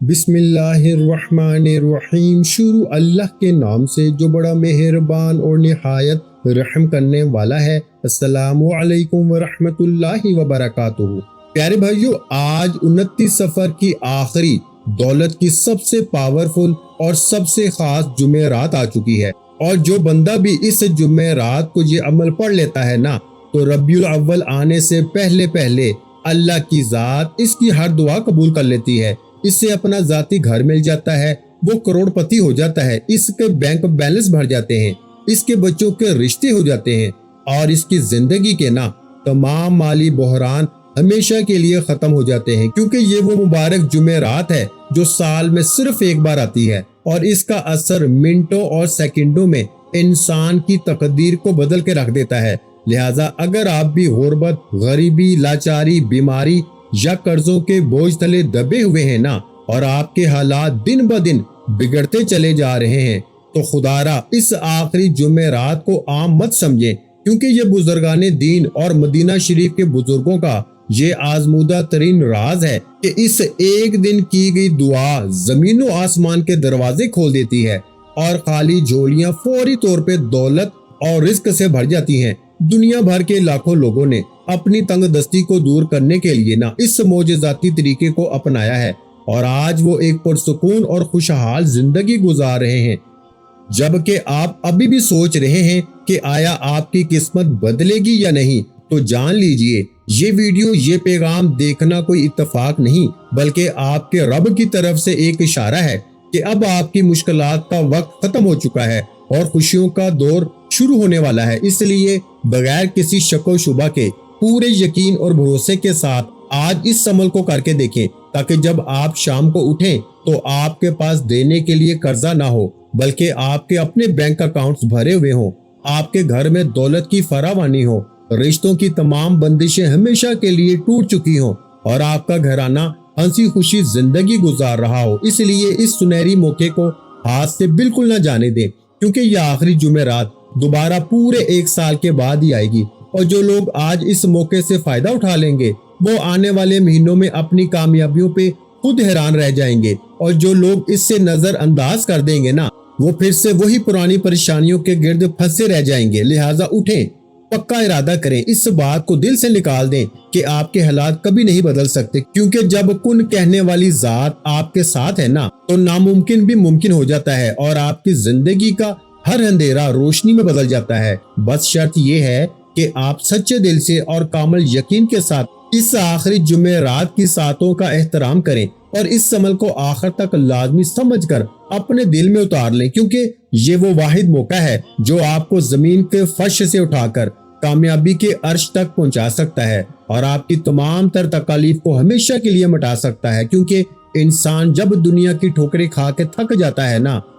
بسم اللہ الرحمن الرحیم۔ شروع اللہ کے نام سے جو بڑا مہربان اور نہایت رحم کرنے والا ہے۔ السلام علیکم ورحمۃ اللہ وبرکاتہ۔ پیارے بھائیو، آج 29 صفر کی آخری دولت کی سب سے پاورفل اور سب سے خاص جمعرات آ چکی ہے، اور جو بندہ بھی اس جمعرات کو یہ عمل پڑھ لیتا ہے نا، تو ربیع الاول آنے سے پہلے اللہ کی ذات اس کی ہر دعا قبول کر لیتی ہے۔ اس سے اپنا ذاتی گھر مل جاتا ہے، وہ کروڑ پتی ہو جاتا ہے، اس کے بینک بیلنس بڑھ جاتے ہیں، اس کے بچوں کے رشتے ہو جاتے ہیں، اور اس کی زندگی کے تمام مالی بحران ہمیشہ کے لیے ختم ہو جاتے ہیں، کیونکہ یہ وہ مبارک جمعرات ہے جو سال میں صرف ایک بار آتی ہے، اور اس کا اثر منٹوں اور سیکنڈوں میں انسان کی تقدیر کو بدل کے رکھ دیتا ہے۔ لہٰذا اگر آپ بھی غربت، غریبی، لاچاری، بیماری یا قرضوں کے بوجھ تلے دبے ہوئے ہیں اور آپ کے حالات دن بدن بگڑتے چلے جا رہے ہیں، تو خدارا اس آخری جمعرات کو عام مت سمجھیں، کیونکہ یہ بزرگان دین اور مدینہ شریف کے بزرگوں کا یہ آزمودہ ترین راز ہے کہ اس ایک دن کی گئی دعا زمین و آسمان کے دروازے کھول دیتی ہے، اور خالی جھولیاں فوری طور پہ دولت اور رزق سے بھر جاتی ہیں۔ دنیا بھر کے لاکھوں لوگوں نے اپنی تنگ دستی کو دور کرنے کے لیے اس معجزاتی طریقے کو اپنایا ہے، اور آج وہ ایک پرسکون اور خوشحال زندگی گزار رہے ہیں۔ جبکہ آپ ابھی بھی سوچ رہے ہیں کہ آیا آپ کی قسمت بدلے گی یا نہیں، تو جان لیجئے یہ ویڈیو، یہ پیغام دیکھنا کوئی اتفاق نہیں، بلکہ آپ کے رب کی طرف سے ایک اشارہ ہے کہ اب آپ کی مشکلات کا وقت ختم ہو چکا ہے اور خوشیوں کا دور شروع ہونے والا ہے۔ اس لیے بغیر کسی شک و شبہ کے پورے یقین اور بھروسے کے ساتھ آج اس عمل کو کر کے دیکھیں، تاکہ جب آپ شام کو اٹھیں تو آپ کے پاس دینے کے لیے قرضہ نہ ہو، بلکہ آپ کے اپنے بینک اکاؤنٹس بھرے ہوئے ہوں، آپ کے گھر میں دولت کی فراوانی ہو، رشتوں کی تمام بندشیں ہمیشہ کے لیے ٹوٹ چکی ہوں، اور آپ کا گھرانہ ہنسی خوشی زندگی گزار رہا ہو۔ اس لیے اس سنہری موقع کو ہاتھ سے بالکل نہ جانے دیں، کیونکہ یہ آخری جمعرات دوبارہ پورے ایک سال کے بعد ہی آئے گی، اور جو لوگ آج اس موقع سے فائدہ اٹھا لیں گے وہ آنے والے مہینوں میں اپنی کامیابیوں پہ خود حیران رہ جائیں گے، اور جو لوگ اس سے نظر انداز کر دیں گے وہ پھر سے وہی پرانی پریشانیوں کے گرد پھنسے رہ جائیں گے۔ لہٰذا اٹھیں، پکا ارادہ کریں، اس بات کو دل سے نکال دیں کہ آپ کے حالات کبھی نہیں بدل سکتے، کیونکہ جب کن کہنے والی ذات آپ کے ساتھ ہے تو ناممکن بھی ممکن ہو جاتا ہے، اور آپ کی زندگی کا ہر اندھیرا روشنی میں بدل جاتا ہے۔ بس شرط یہ ہے کہ آپ سچے دل سے اور کامل یقین کے ساتھ اس آخری جمعرات کی ساعتوں کا احترام کریں، اور اس عمل کو آخر تک لازمی سمجھ کر اپنے دل میں اتار لیں، کیونکہ یہ وہ واحد موقع ہے جو آپ کو زمین کے فرش سے اٹھا کر کامیابی کے عرش تک پہنچا سکتا ہے، اور آپ کی تمام تر تکالیف کو ہمیشہ کے لیے مٹا سکتا ہے۔ کیونکہ انسان جب دنیا کی ٹھوکریں کھا کے تھک جاتا ہے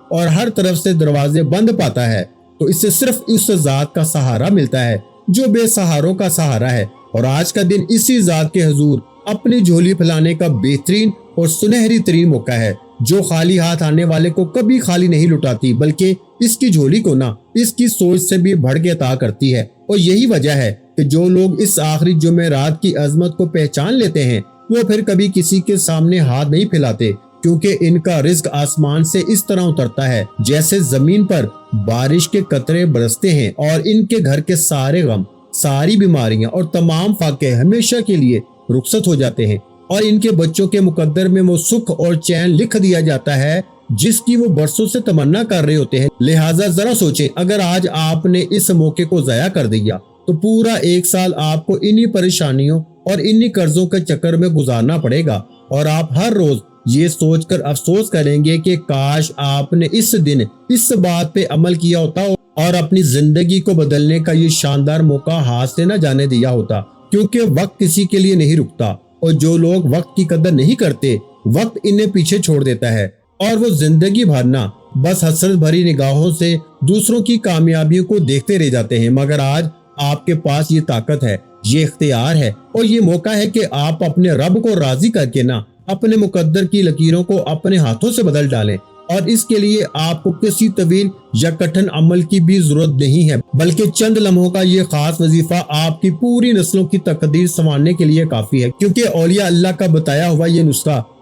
اور ہر طرف سے دروازے بند پاتا ہے، تو اس سے صرف اس ذات کا سہارا ملتا ہے جو بے سہاروں کا سہارا ہے، اور آج کا دن اسی ذات کے حضور اپنی جھولی پھیلانے کا بہترین اور سنہری ترین موقع ہے، جو خالی ہاتھ آنے والے کو کبھی خالی نہیں لٹاتی، بلکہ اس کی جھولی کو اس کی سوچ سے بھی بڑھ کے عطا کرتی ہے۔ اور یہی وجہ ہے کہ جو لوگ اس آخری جمعرات کی عظمت کو پہچان لیتے ہیں وہ پھر کبھی کسی کے سامنے ہاتھ نہیں پھیلاتے، کیونکہ ان کا رزق آسمان سے اس طرح اترتا ہے جیسے زمین پر بارش کے قطرے برستے ہیں، اور ان کے گھر کے سارے غم، ساری بیماریاں اور تمام فاقے ہمیشہ کے لیے رخصت ہو جاتے ہیں، اور ان کے بچوں کے مقدر میں وہ سکھ اور چین لکھ دیا جاتا ہے جس کی وہ برسوں سے تمنا کر رہے ہوتے ہیں۔ لہٰذا ذرا سوچیں، اگر آج آپ نے اس موقع کو ضائع کر دیا تو پورا ایک سال آپ کو انہی پریشانیوں اور انہی قرضوں کے چکر میں گزارنا پڑے گا، اور آپ ہر روز یہ سوچ کر افسوس کریں گے کہ کاش آپ نے اس دن اس بات پہ عمل کیا ہوتا اور اپنی زندگی کو بدلنے کا یہ شاندار موقع ہاتھ سے نہ جانے دیا ہوتا، کیونکہ وقت کسی کے لیے نہیں رکتا، اور جو لوگ وقت کی قدر نہیں کرتے وقت انہیں پیچھے چھوڑ دیتا ہے، اور وہ زندگی بھر بس حسرت بھری نگاہوں سے دوسروں کی کامیابیوں کو دیکھتے رہ جاتے ہیں۔ مگر آج آپ کے پاس یہ طاقت ہے، یہ اختیار ہے، اور یہ موقع ہے کہ آپ اپنے رب کو راضی کر کے اپنے مقدر کی لکیروں کو اپنے ہاتھوں سے بدل ڈالیں، اور اس کے لیے آپ کو کسی طویل یا کٹھن عمل کی بھی ضرورت نہیں ہے، بلکہ چند لمحوں کا یہ خاص وظیفہ آپ کی پوری نسلوں کی تقدیر سنوارنے کے لیے کافی ہے، کیونکہ اولیاء اللہ کا بتایا ہوا یہ نسخہ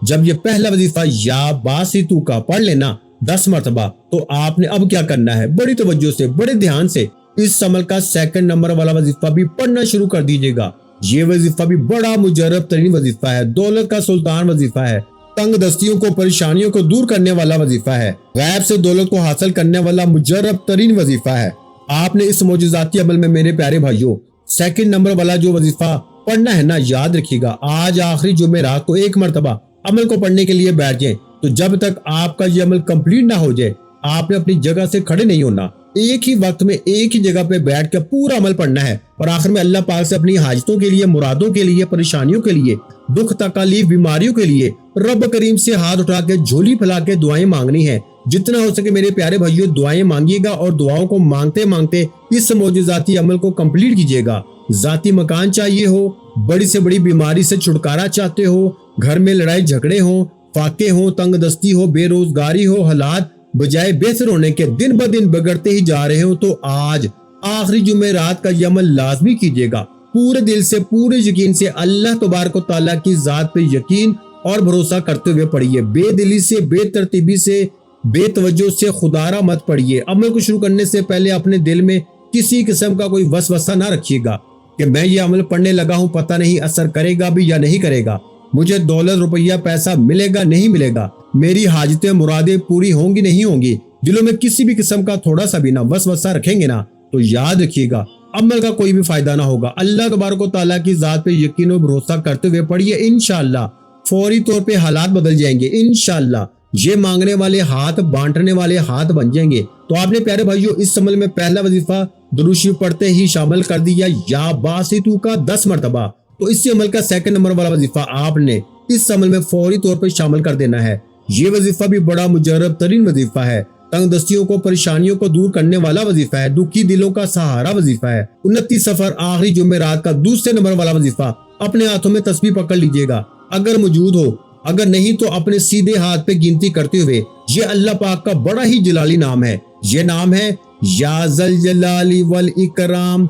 جب یہ پہلا وظیفہ یا باسطو کا پڑھ لینا 10 مرتبہ، تو آپ نے اب کیا کرنا ہے، بڑی توجہ سے، بڑے دھیان سے اس عمل کا سیکنڈ نمبر والا وظیفہ بھی پڑھنا شروع کر دیجیے گا۔ یہ وظیفہ بھی بڑا مجرب ترین وظیفہ ہے، دولت کا سلطان وظیفہ ہے، تنگ دستیوں کو، پریشانیوں کو دور کرنے والا وظیفہ ہے، غیب سے دولت کو حاصل کرنے والا مجرب ترین وظیفہ ہے۔ آپ نے اس معجزاتی عمل میں میرے پیارے بھائیوں سیکنڈ نمبر والا جو وظیفہ پڑھنا ہے نا، یاد رکھیے گا، آج آخری جمعرات کو 1 مرتبہ عمل کو پڑھنے کے لیے بیٹھ جائیں، تو جب تک آپ کا یہ عمل کمپلیٹ نہ ہو جائے آپ نے اپنی جگہ سے کھڑے نہیں ہونا، ایک ہی وقت میں ایک ہی جگہ پہ بیٹھ کے پورا عمل پڑھنا ہے، اور آخر میں اللہ پاک سے اپنی حاجتوں کے لیے، مرادوں کے لیے، پریشانیوں کے لیے، دکھ تکالیف، بیماریوں کے لیے رب کریم سے ہاتھ اٹھا کے، جھولی پھیلا کے دعائیں مانگنی ہے۔ جتنا ہو سکے میرے پیارے بھائیوں دعائیں مانگیے گا، اور دعاؤں کو مانگتے مانگتے اس معجزاتی عمل کو کمپلیٹ کیجیے گا۔ ذاتی مکان چاہیے ہو، بڑی سے بڑی بیماری سے چھٹکارا چاہتے ہو، گھر میں لڑائی جھگڑے ہوں، فاقے ہوں، تنگ دستی ہو، بے روزگاری ہو، حالات بجائے بہتر ہونے کے دن بدن بگڑتے ہی جا رہے ہوں، تو آج آخری جمعرات کا یہ عمل لازمی کیجیے گا۔ پورے دل سے، پورے یقین سے اللہ تبارک و تعالیٰ کی ذات پہ یقین اور بھروسہ کرتے ہوئے پڑھیے، بے دلی سے، بے ترتیبی سے، بے توجہ سے خدارہ مت پڑھیے۔ عمل کو شروع کرنے سے پہلے اپنے دل میں کسی قسم کا کوئی وسوسہ نہ رکھیے گا کہ میں یہ عمل پڑھنے لگا ہوں، پتہ نہیں اثر کرے گا بھی یا نہیں کرے گا، مجھے دولت روپیہ پیسہ ملے گا نہیں ملے گا، میری حاجتیں مرادیں پوری ہوں گی نہیں ہوں گی۔ دلوں میں کسی بھی قسم کا تھوڑا سا بھی نہ وسوسہ رکھیں گے نا، تو یاد رکھیے گا عمل کا کوئی بھی فائدہ نہ ہوگا۔ اللہ تبارک و تعالیٰ کی ذات پہ یقین و بھروسہ کرتے ہوئے پڑھیے، انشاءاللہ فوری طور پہ حالات بدل جائیں گے، انشاءاللہ یہ مانگنے والے ہاتھ بانٹنے والے ہاتھ بن جائیں گے۔ تو آپ نے پیارے بھائیوں اس عمل میں پہلا وظیفہ درود شریف پڑھتے ہی شامل کر دیا، یا باسطو کا 10 مرتبہ، تو اس عمل کا سیکنڈ نمبر والا وظیفہ آپ نے اس عمل میں فوری طور پر شامل کر دینا ہے۔ یہ وظیفہ بھی بڑا مجرب ترین وظیفہ ہے، تنگ دستیوں کو، پریشانیوں کو دور کرنے والا وظیفہ ہے، دکھی دلوں کا سہارا وظیفہ ہے۔ 29 سفر آخری جمعرات کا دوسرے نمبر والا وظیفہ، اپنے ہاتھوں میں تسبیح پکڑ لیجیے گا، اگر موجود ہو، اگر نہیں تو اپنے سیدھے ہاتھ پہ گنتی کرتے ہوئے، یہ اللہ پاک کا بڑا ہی جلالی نام ہے، یہ نام ہے یا ذل جلال والاکرام،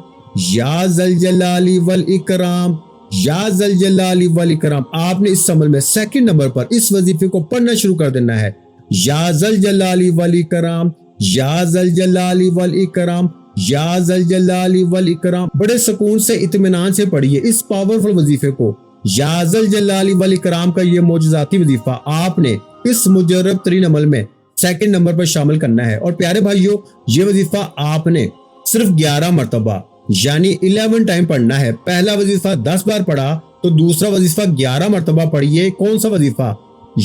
یا ذل جلال والاکرام، یا ذل جلال والاکرام۔ آپ نے اس عمل میں سیکنڈ نمبر پر اس وظیفے کو پڑھنا شروع کر دینا ہے، یا ذل جلال والاکرام، یا ذل جلال والاکرام، یا ذل جلال والاکرام۔ بڑے سکون سے، اطمینان سے پڑھیے اس پاورفل وظیفے کو۔ یا ذل جلال والاکرام کا یہ معجزاتی وظیفہ آپ نے اس مجرب ترین عمل میں سیکنڈ نمبر پر شامل کرنا ہے۔ اور پیارے بھائیوں یہ وظیفہ آپ نے صرف 11 مرتبہ یعنی 11 ٹائم پڑھنا ہے۔ پہلا وظیفہ 10 بار پڑھا تو دوسرا وظیفہ 11 مرتبہ پڑھیے۔ کون سا وظیفہ؟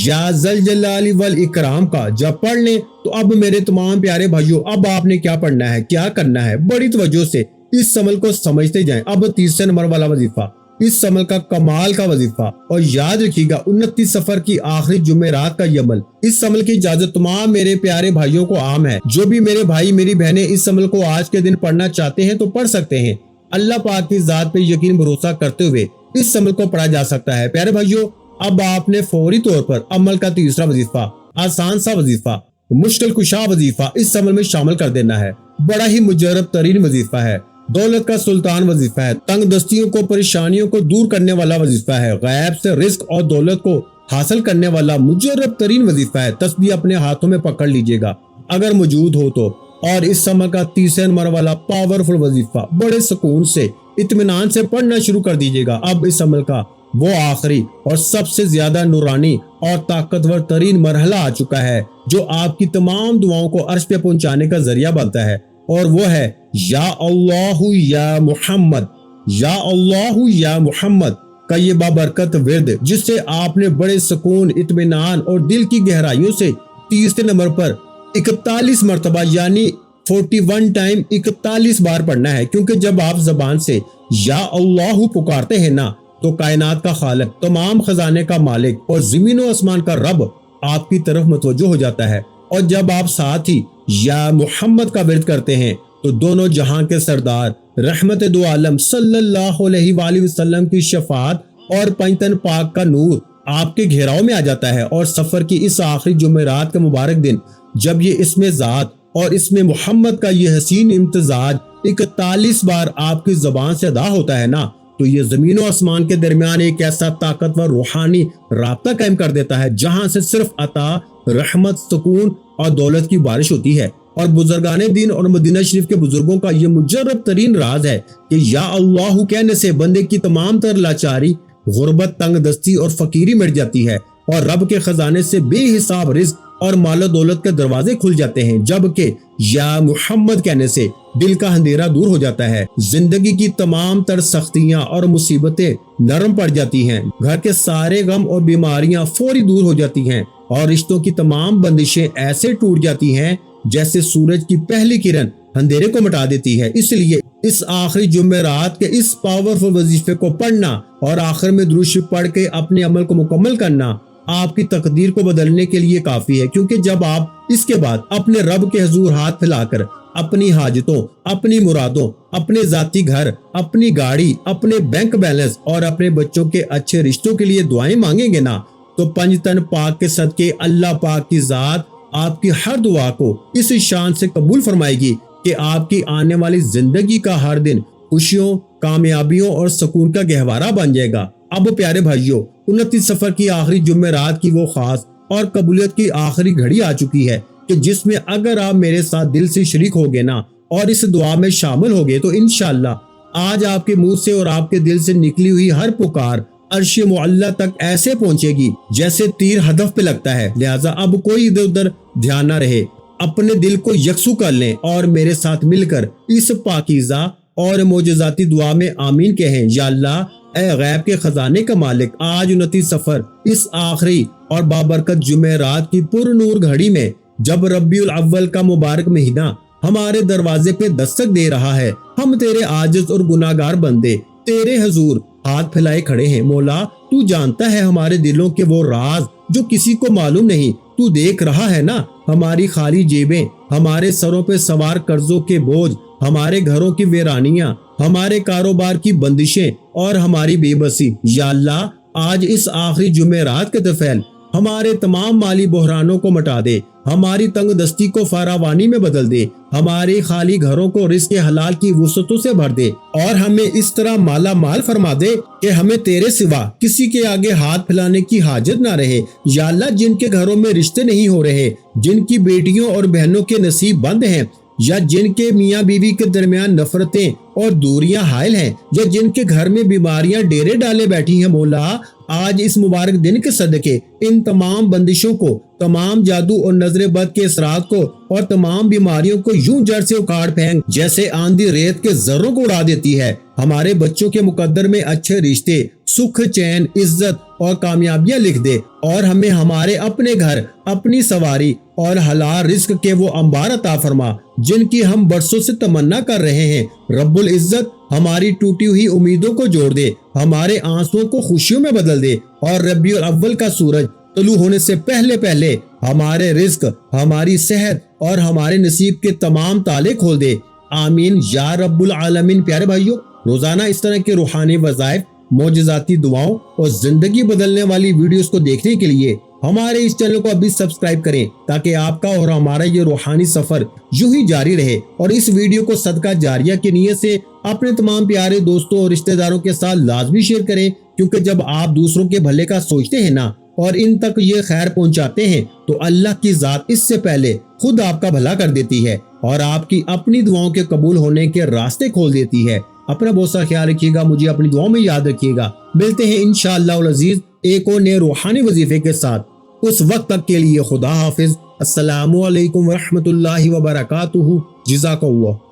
یا ذل جلال والاکرام کا۔ جب پڑھ لیں تو اب میرے تمام پیارے بھائیوں اب آپ نے کیا پڑھنا ہے، کیا کرنا ہے، بڑی توجہ سے اس عمل کو سمجھتے جائیں۔ اب تیسرے نمبر والا وظیفہ، اس عمل کا کمال کا وظیفہ، اور یاد رکھیے گا 29 سفر کی آخری جمعرات کا یہ عمل۔ اس عمل کی اجازت تمام میرے پیارے بھائیوں کو عام ہے۔ جو بھی میرے بھائی میری بہنیں اس عمل کو آج کے دن پڑھنا چاہتے ہیں تو پڑھ سکتے ہیں۔ اللہ پاک کی ذات پہ یقین بھروسہ کرتے ہوئے اس عمل کو پڑھا جا سکتا ہے۔ پیارے بھائیوں اب آپ نے فوری طور پر عمل کا تیسرا وظیفہ، آسان سا وظیفہ، مشکل کشا وظیفہ اس عمل میں شامل کر دینا ہے۔ بڑا ہی مجرب ترین وظیفہ ہے، دولت کا سلطان وظیفہ ہے، تنگ دستیوں کو، پریشانیوں کو دور کرنے والا وظیفہ ہے، غیب سے رزق اور دولت کو حاصل کرنے والا مجرب ترین وظیفہ ہے۔ تسبیح اپنے ہاتھوں میں پکڑ لیجیے گا اگر موجود ہو تو، اور اس عمل کا تیسرے نمبر والا پاورفل وظیفہ بڑے سکون سے، اطمینان سے پڑھنا شروع کر دیجیے گا۔ اب اس عمل کا وہ آخری اور سب سے زیادہ نورانی اور طاقتور ترین مرحلہ آ چکا ہے جو آپ کی تمام دعاؤں کو عرش پہ پہنچانے کا ذریعہ بنتا ہے، اور وہ ہے یا اللہ یا محمد، یا اللہ یا محمد کا یہ بابرکت ورد، جس سے آپ نے بڑے سکون، اطمینان اور دل کی گہرائیوں سے تیسرے نمبر پر 41 مرتبہ یعنی 41 ٹائم 41 بار پڑھنا ہے، کیونکہ جب آپ زبان سے یا اللہ پکارتے ہیں نا تو کائنات کا خالق، تمام خزانے کا مالک اور زمین و آسمان کا رب آپ کی طرف متوجہ ہو جاتا ہے، اور جب آپ ساتھ ہی یا محمد کا ورد کرتے ہیں تو دونوں جہاں کے سردار رحمت دو عالم صلی اللہ علیہ وآلہ وسلم کی شفاعت اور پنجتن پاک کا نور آپ کے گھیراؤ میں آ جاتا ہے، اور سفر کی اس آخری جمعرات کا مبارک دن جب یہ اسم ذات اور اسم محمد کا یہ حسین امتزاج 41 بار آپ کی زبان سے ادا ہوتا ہے نا، تو یہ زمین و آسمان کے درمیان ایک ایسا طاقتور روحانی رابطہ قائم کر دیتا ہے جہاں سے صرف عطا، رحمت، سکون اور دولت کی بارش ہوتی ہے۔ اور بزرگان دین اور مدینہ شریف کے بزرگوں کا یہ مجرب ترین راز ہے کہ یا اللہ کہنے سے بندے کی تمام تر لاچاری، غربت، تنگ دستی اور فقیری مٹ جاتی ہے، اور رب کے خزانے سے بے حساب رزق اور مال و دولت کے دروازے کھل جاتے ہیں، جبکہ یا محمد کہنے سے دل کا اندھیرا دور ہو جاتا ہے، زندگی کی تمام تر سختیاں اور مصیبتیں نرم پڑ جاتی ہیں، گھر کے سارے غم اور بیماریاں فوری دور ہو جاتی ہیں، اور رشتوں کی تمام بندشیں ایسے ٹوٹ جاتی ہیں جیسے سورج کی پہلی کرن اندھیرے کو مٹا دیتی ہے۔ اس لیے اس آخری جمعرات کے اس پاورفل وظیفے کو پڑھنا اور آخر میں درود شریف پڑھ کے اپنے عمل کو مکمل کرنا آپ کی تقدیر کو بدلنے کے لیے کافی ہے، کیونکہ جب آپ اس کے بعد اپنے رب کے حضور ہاتھ پھیلا کر اپنی حاجتوں، اپنی مرادوں، اپنے ذاتی گھر، اپنی گاڑی، اپنے بینک بیلنس اور اپنے بچوں کے اچھے رشتوں کے لیے دعائیں مانگیں گے نا، تو پنج تن پاک کے صدقے اللہ پاک کی ذات آپ کی ہر دعا کو اس شان سے قبول فرمائے گی کہ آپ کی آنے والی زندگی کا ہر دن خوشیوں، کامیابیوں اور سکون کا گہوارہ بن جائے گا۔ اب پیارے بھائیوں، 29 سفر کی آخری جمعرات کی وہ خاص اور قبولیت کی آخری گھڑی آ چکی ہے کہ جس میں اگر آپ میرے ساتھ دل سے شریک ہوگے نا اور اس دعا میں شامل ہوگے تو انشاءاللہ آج آپ کے منہ سے اور آپ کے دل سے نکلی ہوئی ہر پکار عرش معلی تک ایسے پہنچے گی جیسے تیر ہدف پہ لگتا ہے۔ لہٰذا اب کوئی ادھر ادھر دھیان نہ رہے، اپنے دل کو یکسو کر لیں اور میرے ساتھ مل کر اس پاکیزہ اور معجزاتی دعا میں آمین کہیں۔ یا اللہ، اے غیب کے خزانے کا مالک، آج 29 سفر اس آخری اور بابرکت جمعرات کی پر نور گھڑی میں جب ربیع الاول کا مبارک مہینہ ہمارے دروازے پہ دستک دے رہا ہے، ہم تیرے عاجز اور گناہگار بندے تیرے حضور ہاتھ پھیلائے کھڑے ہیں۔ مولا، تو جانتا ہے ہمارے دلوں کے وہ راز جو کسی کو معلوم نہیں، تو دیکھ رہا ہے نا ہماری خالی جیبیں، ہمارے سروں پہ سوار قرضوں کے بوجھ، ہمارے گھروں کی ویرانیاں، ہمارے کاروبار کی بندشیں اور ہماری بے بسی۔ یا اللہ، آج اس آخری جمعرات کے طفیل ہمارے تمام مالی بحرانوں کو مٹا دے، ہماری تنگ دستی کو فراوانی میں بدل دے، ہماری خالی گھروں کو رزق حلال کی وسعتوں سے بھر دے، اور ہمیں اس طرح مالا مال فرما دے کہ ہمیں تیرے سوا کسی کے آگے ہاتھ پھیلانے کی حاجت نہ رہے۔ یا اللہ، جن کے گھروں میں رشتے نہیں ہو رہے، جن کی بیٹیوں اور بہنوں کے نصیب بند ہیں، یا جن کے میاں بیوی کے درمیان نفرتیں اور دوریاں حائل ہیں، یا جن کے گھر میں بیماریاں ڈیرے ڈالے بیٹھی ہیں، مولا آج اس مبارک دن کے صدقے ان تمام بندشوں کو، تمام جادو اور نظر بد کے اثرات کو اور تمام بیماریوں کو یوں جڑ سے اکھاڑ پھینک جیسے آندھی ریت کے ذروں کو اڑا دیتی ہے۔ ہمارے بچوں کے مقدر میں اچھے رشتے، سکھ، چین، عزت اور کامیابیاں لکھ دے، اور ہمیں ہمارے اپنے گھر، اپنی سواری اور حلال رزق کے وہ انبار عطا فرما جن کی ہم برسوں سے تمنا کر رہے ہیں۔ رب العزت ہماری ٹوٹی ہوئی امیدوں کو جوڑ دے، ہمارے آنسوؤں کو خوشیوں میں بدل دے، اور ربیع الاول کا سورج طلوع ہونے سے پہلے پہلے ہمارے رزق، ہماری صحت اور ہمارے نصیب کے تمام تالے کھول دے۔ آمین یا رب العالمین۔ پیارے بھائیوں، روزانہ اس طرح کے روحانی وظائف، معجزاتی دعاؤں اور زندگی بدلنے والی ویڈیوز کو دیکھنے کے لیے ہمارے اس چینل کو ابھی سبسکرائب کریں تاکہ آپ کا اور ہمارا یہ روحانی سفر یوں ہی جاری رہے، اور اس ویڈیو کو صدقہ جاریہ کی نیت سے اپنے تمام پیارے دوستوں اور رشتہ داروں کے ساتھ لازمی شیئر کریں، کیونکہ جب آپ دوسروں کے بھلے کا سوچتے ہیں نا اور ان تک یہ خیر پہنچاتے ہیں تو اللہ کی ذات اس سے پہلے خود آپ کا بھلا کر دیتی ہے اور آپ کی اپنی دعاؤں کے قبول ہونے کے راستے کھول دیتی ہے۔ اپنا بہت سا خیال رکھیے گا، مجھے اپنی دعاؤں میں یاد رکھیے گا۔ ملتے ہیں انشاءاللہ العزیز ایک اور نئے روحانی وظیفے کے ساتھ، اس وقت تک کے لیے خدا حافظ۔ السلام علیکم ورحمۃ اللہ وبرکاتہ۔ جزاک اللہ۔